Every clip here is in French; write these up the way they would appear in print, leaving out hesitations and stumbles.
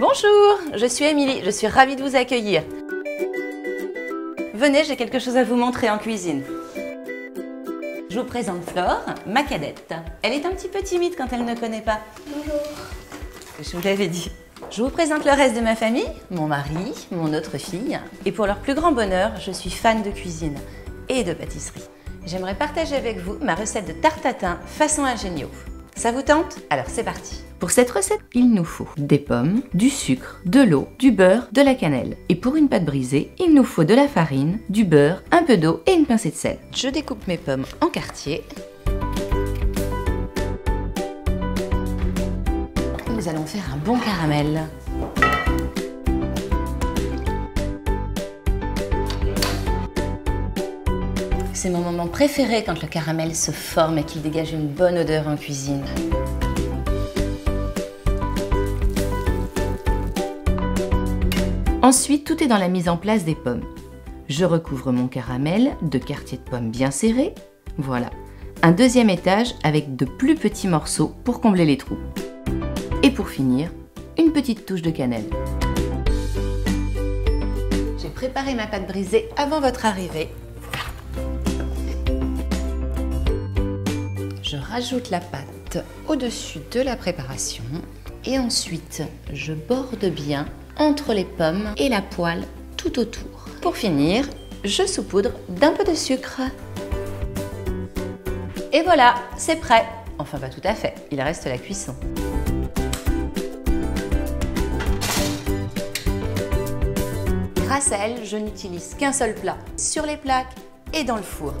Bonjour, je suis Émilie, je suis ravie de vous accueillir. Venez, j'ai quelque chose à vous montrer en cuisine. Je vous présente Flore, ma cadette. Elle est un petit peu timide quand elle ne connaît pas. Bonjour. Je vous l'avais dit. Je vous présente le reste de ma famille, mon mari, mon autre fille. Et pour leur plus grand bonheur, je suis fan de cuisine et de pâtisserie. J'aimerais partager avec vous ma recette de tarte tatin façon ingéniaux. Ça vous tente? Alors c'est parti. Pour cette recette, il nous faut des pommes, du sucre, de l'eau, du beurre, de la cannelle. Et pour une pâte brisée, il nous faut de la farine, du beurre, un peu d'eau et une pincée de sel. Je découpe mes pommes en quartiers. Nous allons faire un bon caramel. C'est mon moment préféré quand le caramel se forme et qu'il dégage une bonne odeur en cuisine. Ensuite, tout est dans la mise en place des pommes. Je recouvre mon caramel de quartiers de pommes bien serrés. Voilà. Un deuxième étage avec de plus petits morceaux pour combler les trous. Et pour finir, une petite touche de cannelle. J'ai préparé ma pâte brisée avant votre arrivée. Je rajoute la pâte au-dessus de la préparation et ensuite je borde bien entre les pommes et la poêle tout autour. Pour finir, je saupoudre d'un peu de sucre. Et voilà, c'est prêt. Enfin, pas tout à fait, il reste la cuisson. Grâce à elle, je n'utilise qu'un seul plat, sur les plaques et dans le four.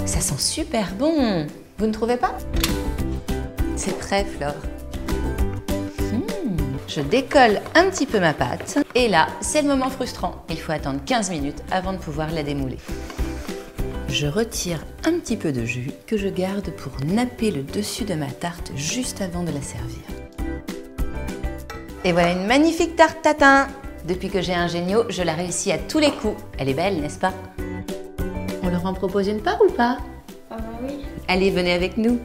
Ça sent super bon. Vous ne trouvez pas? C'est prêt, Flore. Je décolle un petit peu ma pâte. Et là, c'est le moment frustrant. Il faut attendre 15 minutes avant de pouvoir la démouler. Je retire un petit peu de jus que je garde pour napper le dessus de ma tarte juste avant de la servir. Et voilà une magnifique tarte tatin. Depuis que j'ai un génio, je la réussis à tous les coups. Elle est belle, n'est-ce pas? On leur en propose une part ou pas? Oui. Allez, venez avec nous.